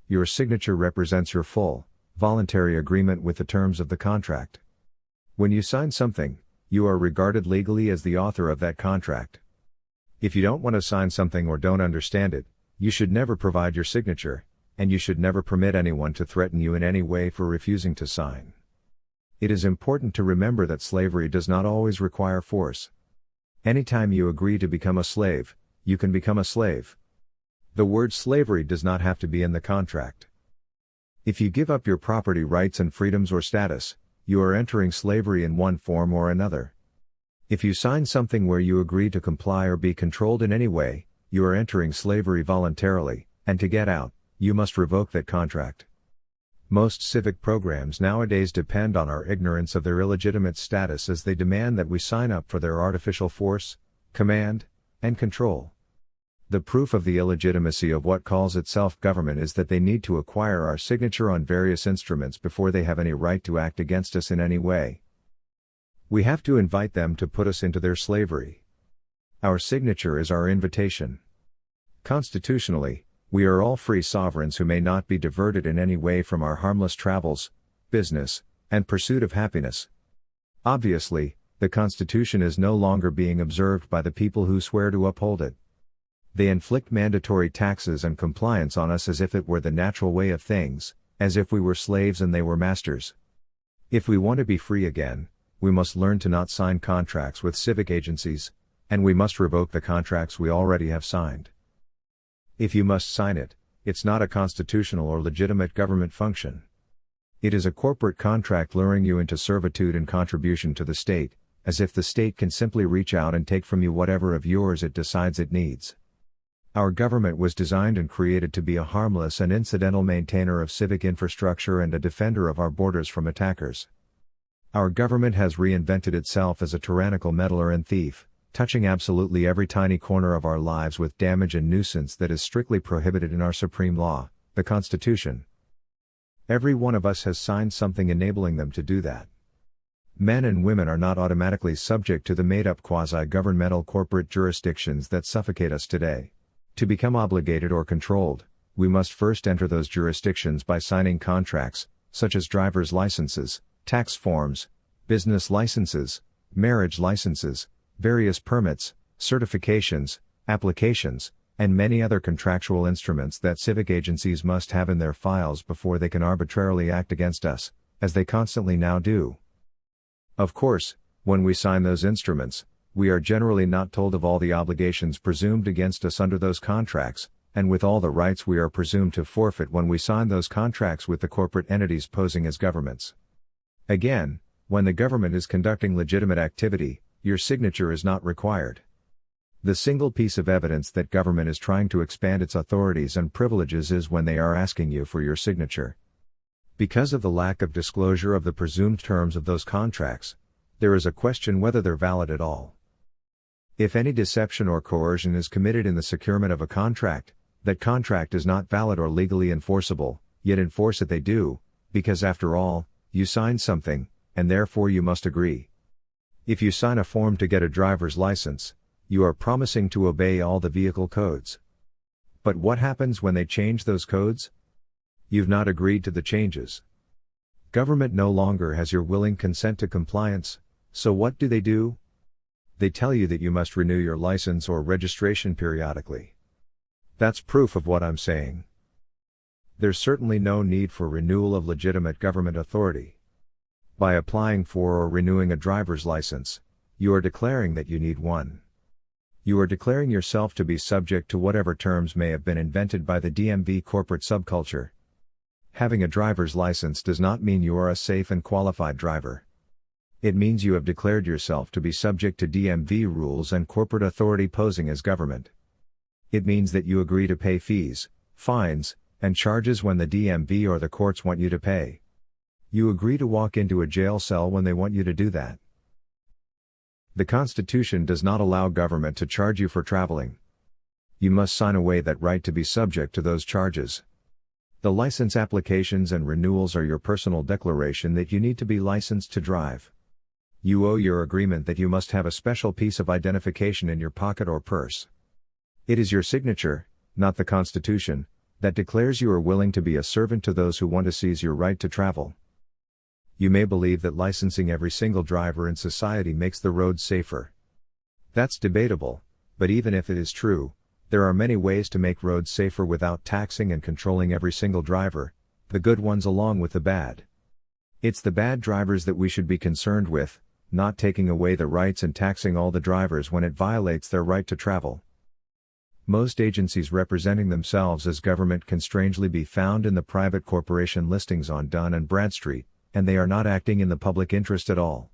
Your signature represents your full, voluntary agreement with the terms of the contract. When you sign something, you are regarded legally as the author of that contract. If you don't want to sign something or don't understand it, you should never provide your signature, and you should never permit anyone to threaten you in any way for refusing to sign. It is important to remember that slavery does not always require force. Anytime you agree to become a slave, you can become a slave. The word slavery does not have to be in the contract. If you give up your property rights and freedoms or status, you are entering slavery in one form or another. If you sign something where you agree to comply or be controlled in any way, you are entering slavery voluntarily, and to get out, you must revoke that contract. Most civic programs nowadays depend on our ignorance of their illegitimate status as they demand that we sign up for their artificial force, command, and control. The proof of the illegitimacy of what calls itself government is that they need to acquire our signature on various instruments before they have any right to act against us in any way. We have to invite them to put us into their slavery. Our signature is our invitation. Constitutionally, we are all free sovereigns who may not be diverted in any way from our harmless travels, business, and pursuit of happiness. Obviously, the Constitution is no longer being observed by the people who swear to uphold it. They inflict mandatory taxes and compliance on us as if it were the natural way of things, as if we were slaves and they were masters. If we want to be free again, we must learn to not sign contracts with civic agencies, and we must revoke the contracts we already have signed. If you must sign it, it's not a constitutional or legitimate government function. It is a corporate contract luring you into servitude and contribution to the state, as if the state can simply reach out and take from you whatever of yours it decides it needs. Our government was designed and created to be a harmless and incidental maintainer of civic infrastructure and a defender of our borders from attackers. Our government has reinvented itself as a tyrannical meddler and thief, touching absolutely every tiny corner of our lives with damage and nuisance that is strictly prohibited in our supreme law, the Constitution. Every one of us has signed something enabling them to do that. Men and women are not automatically subject to the made-up quasi-governmental corporate jurisdictions that suffocate us today. To become obligated or controlled, we must first enter those jurisdictions by signing contracts, such as driver's licenses, tax forms, business licenses, marriage licenses, various permits, certifications, applications, and many other contractual instruments that civic agencies must have in their files before they can arbitrarily act against us, as they constantly now do. Of course, when we sign those instruments, we are generally not told of all the obligations presumed against us under those contracts, and with all the rights we are presumed to forfeit when we sign those contracts with the corporate entities posing as governments. Again, when the government is conducting legitimate activity, your signature is not required. The single piece of evidence that government is trying to expand its authorities and privileges is when they are asking you for your signature. Because of the lack of disclosure of the presumed terms of those contracts, there is a question whether they're valid at all. If any deception or coercion is committed in the securement of a contract, that contract is not valid or legally enforceable, yet enforce it they do, because after all, you signed something, and therefore you must agree. If you sign a form to get a driver's license, you are promising to obey all the vehicle codes. But what happens when they change those codes? You've not agreed to the changes. Government no longer has your willing consent to compliance, so what do? They tell you that you must renew your license or registration periodically. That's proof of what I'm saying. There's certainly no need for renewal of legitimate government authority. By applying for or renewing a driver's license, you are declaring that you need one. You are declaring yourself to be subject to whatever terms may have been invented by the DMV corporate subculture. Having a driver's license does not mean you are a safe and qualified driver. It means you have declared yourself to be subject to DMV rules and corporate authority posing as government. It means that you agree to pay fees, fines, and charges when the DMV or the courts want you to pay. You agree to walk into a jail cell when they want you to do that. The Constitution does not allow government to charge you for traveling. You must sign away that right to be subject to those charges. The license applications and renewals are your personal declaration that you need to be licensed to drive. You owe your agreement that you must have a special piece of identification in your pocket or purse. It is your signature, not the Constitution, that declares you are willing to be a servant to those who want to seize your right to travel. You may believe that licensing every single driver in society makes the roads safer. That's debatable, but even if it is true, there are many ways to make roads safer without taxing and controlling every single driver, the good ones along with the bad. It's the bad drivers that we should be concerned with, not taking away the rights and taxing all the drivers when it violates their right to travel. Most agencies representing themselves as government can strangely be found in the private corporation listings on Dun and Bradstreet, and they are not acting in the public interest at all.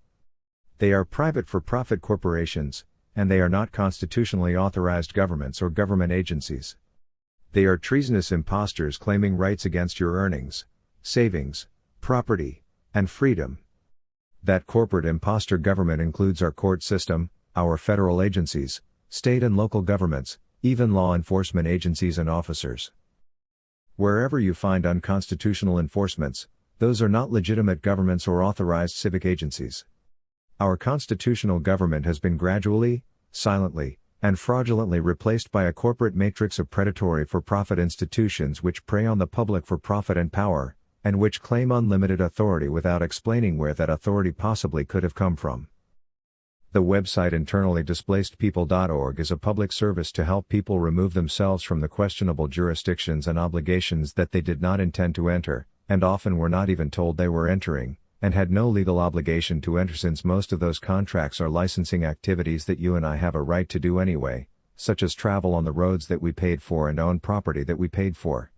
They are private for-profit corporations, and they are not constitutionally authorized governments or government agencies. They are treasonous impostors claiming rights against your earnings, savings, property, and freedom. That corporate impostor government includes our court system, our federal agencies, state and local governments, even law enforcement agencies and officers. Wherever you find unconstitutional enforcements, those are not legitimate governments or authorized civic agencies. Our constitutional government has been gradually, silently, and fraudulently replaced by a corporate matrix of predatory for-profit institutions which prey on the public for profit and power, and which claim unlimited authority without explaining where that authority possibly could have come from. The website internallydisplacedpeople.org is a public service to help people remove themselves from the questionable jurisdictions and obligations that they did not intend to enter, and often were not even told they were entering, and had no legal obligation to enter, since most of those contracts are licensing activities that you and I have a right to do anyway, such as travel on the roads that we paid for and own property that we paid for.